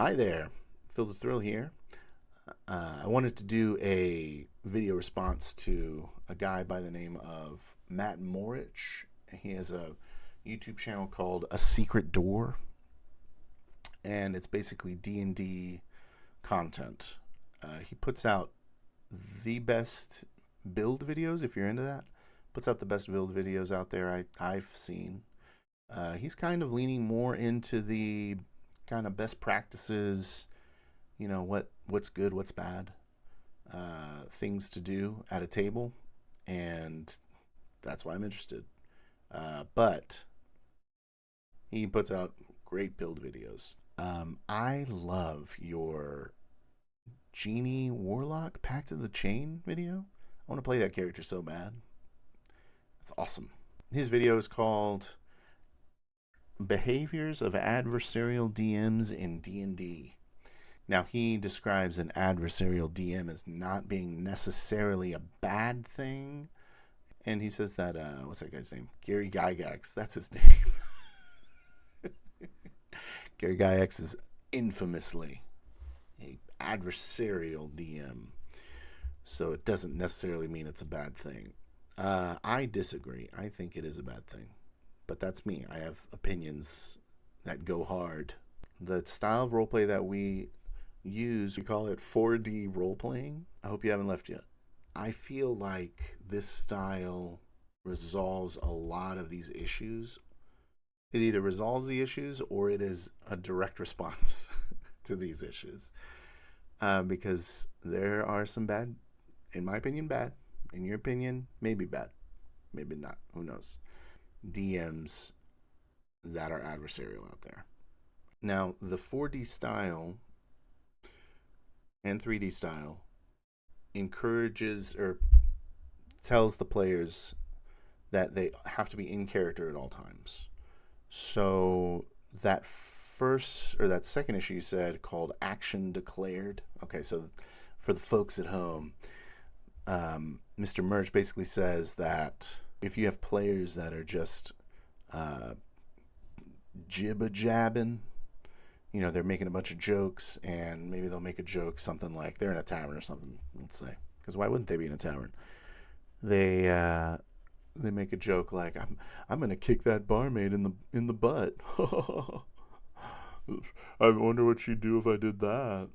Hi there, Phil the Thrill here. I wanted to do a video response to a guy by the name of Matt Morich. He has a YouTube channel called A Secret Door, and it's basically D&D content. He puts out the best build videos, if you're into that. Puts out the best build videos out there I've seen. He's kind of leaning more into the kind of best practices, what's good, what's bad, things to do at a table, and that's why I'm interested. But he puts out great build videos. I love your Genie Warlock Pact of the Chain video. I want to play that character so bad. That's awesome. His video is called Behaviors of Adversarial DMs in D&D. Now, he describes an adversarial DM as not being necessarily a bad thing. And he says that, what's that guy's name? Gary Gygax, that's his name. Gary Gygax is infamously a adversarial DM. So it doesn't necessarily mean it's a bad thing. I disagree. I think it is a bad thing. But that's me. I have opinions that go hard. The style of roleplay that we use, we call it 4D roleplaying. I hope you haven't left yet. I feel like this style resolves a lot of these issues. It either resolves the issues or it is a direct response to these issues. Because there are some bad, in my opinion, bad. In your opinion, maybe bad. Maybe not. Who knows? DMs that are adversarial out there. Now, the 4D style and 3D style encourages or tells the players that they have to be in character at all times. So that second issue you said called Action Declared. Okay, so for the folks at home, Mr. Merch basically says that if you have players that are just jibba-jabbing, they're making a bunch of jokes, and maybe they'll make a joke, something like they're in a tavern or something, let's say, because why wouldn't they be in a tavern? They make a joke like, I'm gonna kick that barmaid in the butt. I wonder what she'd do if I did that.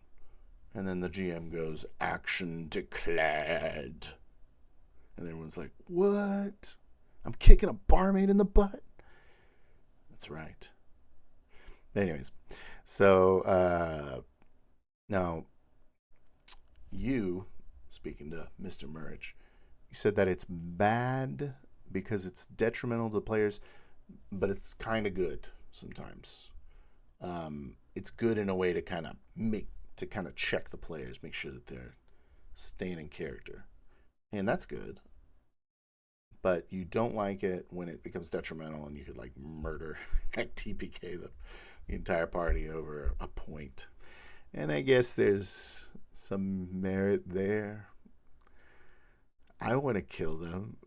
And then the GM goes, Action Declared. And everyone's like, what? I'm kicking a barmaid in the butt? That's right. Anyways, so now you, speaking to Mr. Murrich, you said that it's bad because it's detrimental to players, but it's kind of good sometimes. It's good in a way to kind of check the players, make sure that they're staying in character. And that's good. But you don't like it when it becomes detrimental and you could murder, TPK the entire party over a point. And I guess there's some merit there. I want to kill them.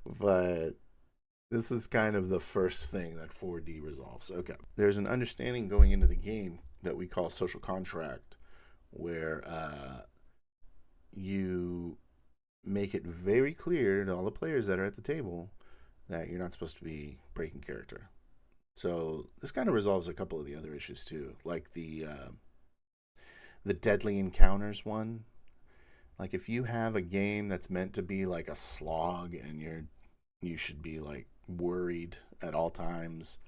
But this is kind of the first thing that 4D resolves. Okay. There's an understanding going into the game that we call social contract, where you make it very clear to all the players that are at the table that you're not supposed to be breaking character. So this kind of resolves a couple of the other issues too, like the deadly encounters one. Like if you have a game that's meant to be like a slog and you should be worried at all times,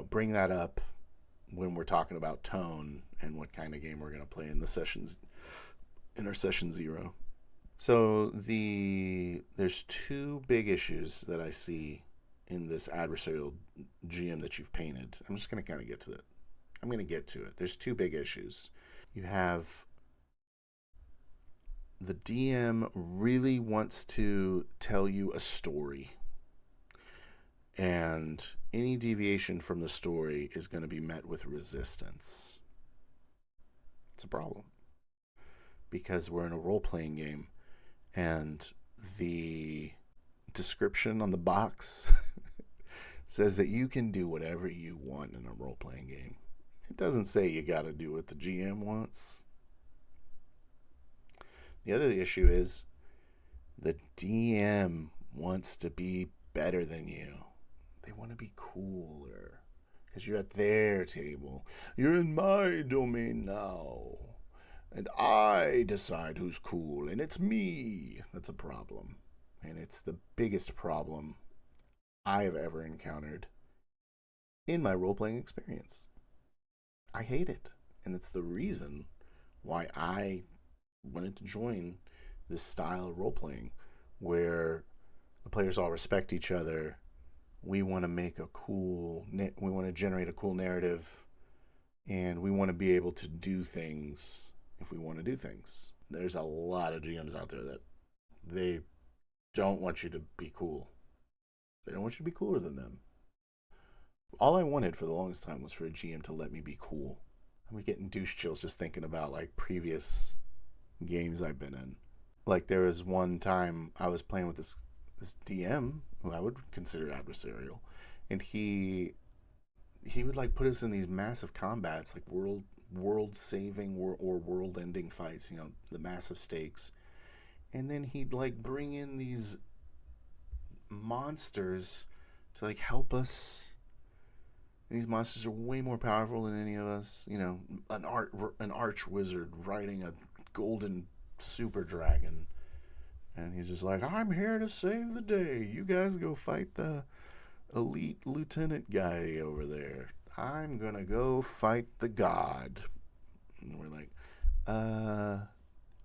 bring that up when we're talking about tone and what kind of game we're going to play in our session 0. So there's two big issues that I see in this adversarial GM that you've painted. I'm just going to kind of get to it. I'm going to get to it. There's two big issues. You have the DM really wants to tell you a story, and any deviation from the story is going to be met with resistance. It's a problem because we're in a role-playing game, and the description on the box says that you can do whatever you want in a role-playing game. It doesn't say you got to do what the GM wants. The other issue is the DM wants to be better than you. They want to be cooler because you're at their table. You're in my domain now. And I decide who's cool, and it's me. That's a problem. And it's the biggest problem I have ever encountered in my role-playing experience. I hate it. And it's the reason why I wanted to join this style of role-playing where the players all respect each other. We want to make we want to generate a cool narrative, and we want to be able to do things if we want to do things. There's a lot of GMs out there that they don't want you to be cool. They don't want you to be cooler than them. All I wanted for the longest time was for a GM to let me be cool. I'm getting douche chills just thinking about like previous games I've been in. Like there was one time I was playing with this DM who I would consider adversarial, and he would like put us in these massive combats, like world saving or world ending fights, the massive stakes, and then he'd like bring in these monsters to like help us. And these monsters are way more powerful than any of us. An arch wizard riding a golden super dragon, and he's just like, I'm here to save the day. You guys go fight the elite lieutenant guy over there. I'm gonna go fight the god. And we're like,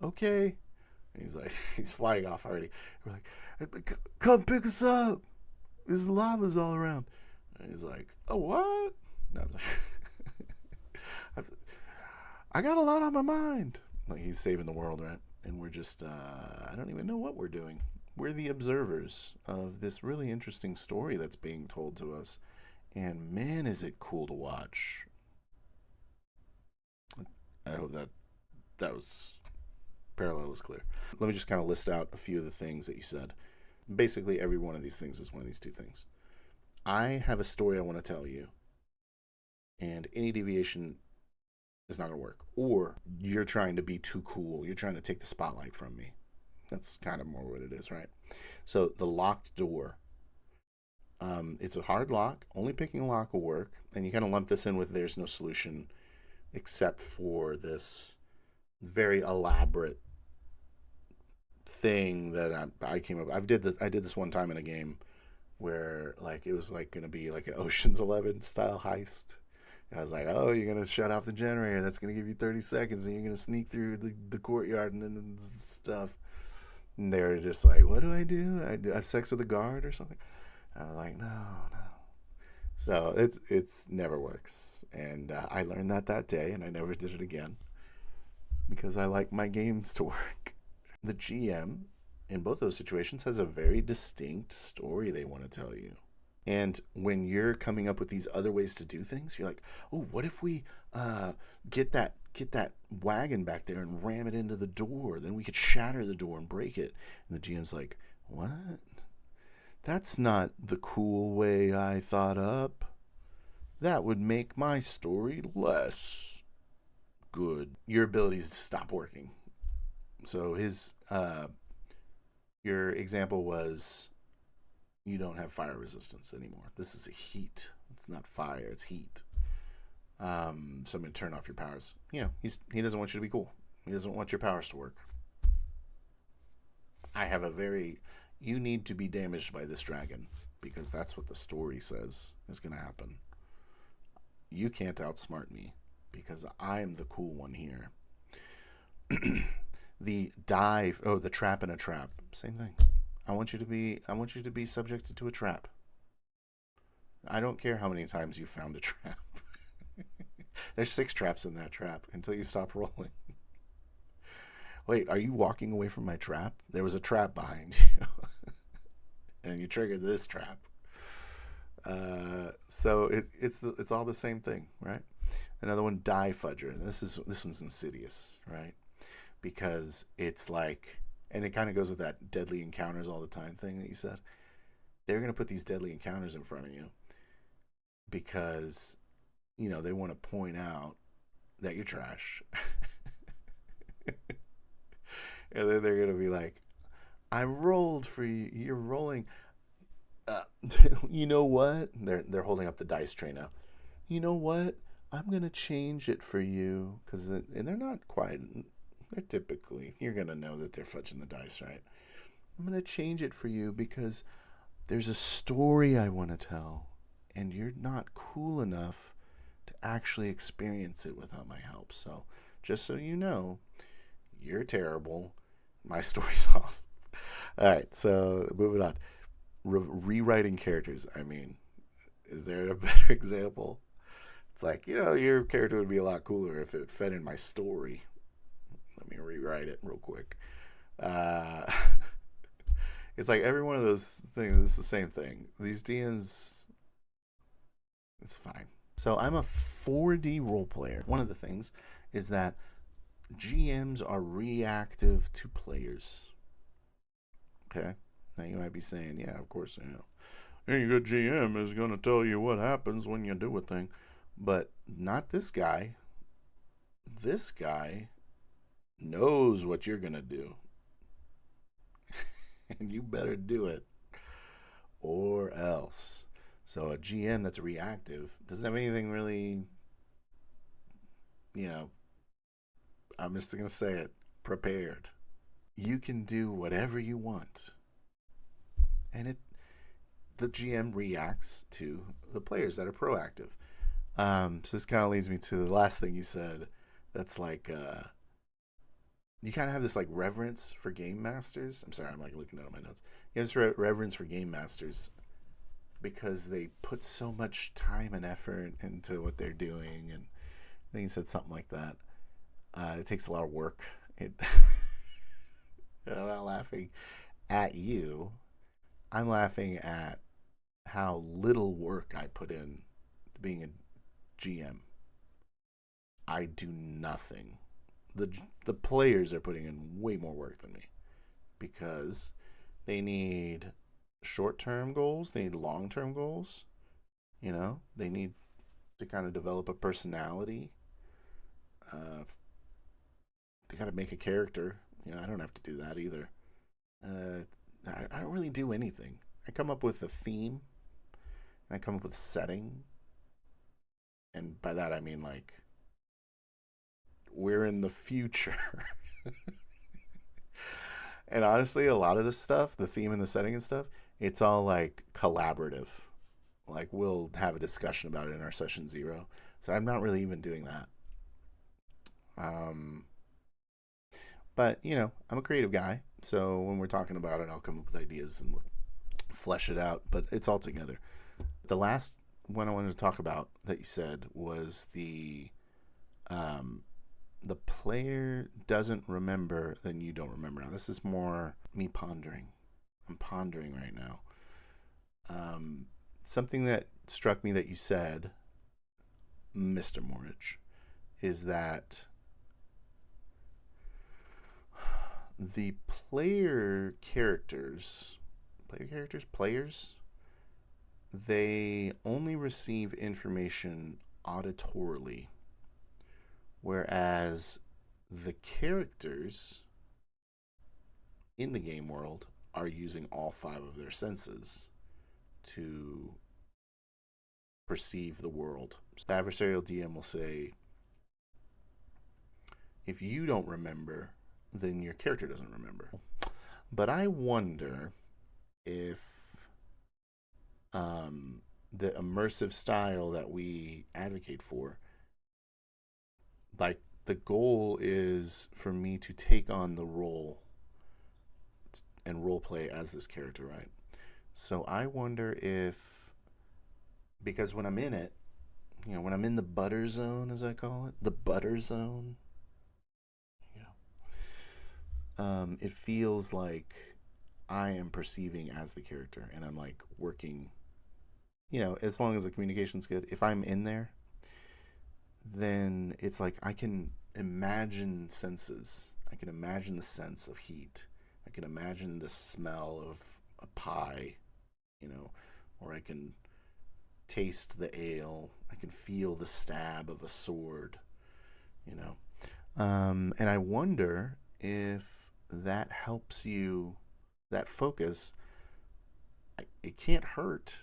okay. And he's like, he's flying off already. We're like, come pick us up. There's lava's all around. And he's like, oh, what? No, I got a lot on my mind. Like he's saving the world, right? And we're just, I don't even know what we're doing. We're the observers of this really interesting story that's being told to us. And man, is it cool to watch. I hope that was parallel was clear. Let me just kind of list out a few of the things that you said. Basically, every one of these things is one of these two things. I have a story I want to tell you, and any deviation is not going to work. Or you're trying to be too cool. You're trying to take the spotlight from me. That's kind of more what it is, right? So the locked door. It's a hard lock. Only picking a lock will work. And you kind of lump this in with there's no solution except for this very elaborate thing that I came up. I did this one time in a game where like it was like going to be like an Ocean's 11 style heist. And I was like, oh, you're going to shut off the generator. That's going to give you 30 seconds, and you're going to sneak through the courtyard and stuff. And they were just like, what do? I have sex with a guard or something? And I was like, no. So it's never works. And I learned that day, and I never did it again because I like my games to work. The GM in both those situations has a very distinct story they want to tell you. And when you're coming up with these other ways to do things, you're like, oh, what if we get that wagon back there and ram it into the door? Then we could shatter the door and break it. And the GM's like, what? That's not the cool way I thought up. That would make my story less good. Your abilities stop working. So your example was you don't have fire resistance anymore. This is a heat. It's not fire, it's heat. So I'm going to turn off your powers. He doesn't want you to be cool. He doesn't want your powers to work. I have you need to be damaged by this dragon because that's what the story says is going to happen. You can't outsmart me because I'm the cool one here. The trap in a trap. Same thing. I want you to be subjected to a trap. I don't care how many times you found a trap. There's 6 traps in that trap until you stop rolling. Wait, are you walking away from my trap? There was a trap behind you. And you triggered this trap. So it's all the same thing, right? Another one, die fudger. And this one's insidious, right? Because it's like, and it kind of goes with that deadly encounters all the time thing that you said. They're going to put these deadly encounters in front of you, because, they want to point out that you're trash. And then they're going to be like, I rolled for you. You're rolling. Uh, you know what? They're holding up the dice tray now. You know what? I'm going to change it for you. And they're not quite, they're typically, you're going to know that they're fudging the dice, right? I'm going to change it for you because there's a story I want to tell. And you're not cool enough to actually experience it without my help. So just so you know, you're terrible. My story's awesome. All right, so moving on. Rewriting characters. I mean, is there a better example? It's like, your character would be a lot cooler if it fed in my story. Let me rewrite it real quick. Uh, it's like every one of those things is the same thing. These DMs, it's fine. So I'm a 4D role player. One of the things is that GMs are reactive to players. Okay? Now you might be saying, yeah, of course, any good GM is going to tell you what happens when you do a thing. But not this guy. This guy knows what you're going to do. And you better do it or else. So a GM that's reactive doesn't have anything really, I'm just going to say it, prepared. You can do whatever you want. And the GM reacts to the players that are proactive. So this kind of leads me to the last thing you said. That's like, you kind of have this like reverence for game masters. I'm sorry, I'm like looking at my notes. You have this reverence for game masters because they put so much time and effort into what they're doing. And I think you said something like that. It takes a lot of work. I'm not laughing at you. I'm laughing at how little work I put in to being a GM. I do nothing. The players are putting in way more work than me because they need short-term goals, they need long-term goals. They need to kind of develop a personality. They got to make a character. I don't have to do that either. I don't really do anything. I come up with a theme, and I come up with a setting, and by that I mean like we're in the future. And honestly, a lot of this stuff, the theme and the setting and stuff, it's all like collaborative. Like we'll have a discussion about it in our session 0. So I'm not really even doing that. But I'm a creative guy, so when we're talking about it, I'll come up with ideas and we'll flesh it out. But it's all together. The last one I wanted to talk about that you said was the player doesn't remember, then you don't remember. Now this is more me pondering. I'm pondering right now. Something that struck me that you said, Mr. Morich, is that the players, they only receive information auditorily, whereas the characters in the game world are using all 5 of their senses to perceive the world. So the adversarial DM will say, if you don't remember, then your character doesn't remember. But I wonder if the immersive style that we advocate for, like the goal is for me to take on the role and role play as this character, right? So I wonder if, because when I'm in it, when I'm in the butter zone, as I call it, the butter zone, it feels like I am perceiving as the character and I'm like working, as long as the communication's good. If I'm in there, then it's like I can imagine senses. I can imagine the sense of heat. I can imagine the smell of a pie, or I can taste the ale. I can feel the stab of a sword, you know. And I wonder if that helps you, that focus, it can't hurt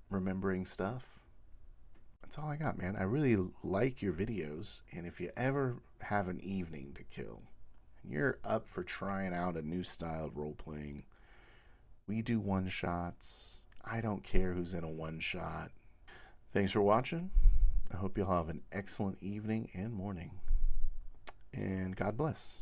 remembering stuff. That's all I got, man. I really like your videos, and if you ever have an evening to kill, and you're up for trying out a new style of role-playing, we do one-shots. I don't care who's in a one-shot. Thanks for watching. I hope you'll have an excellent evening and morning. And God bless.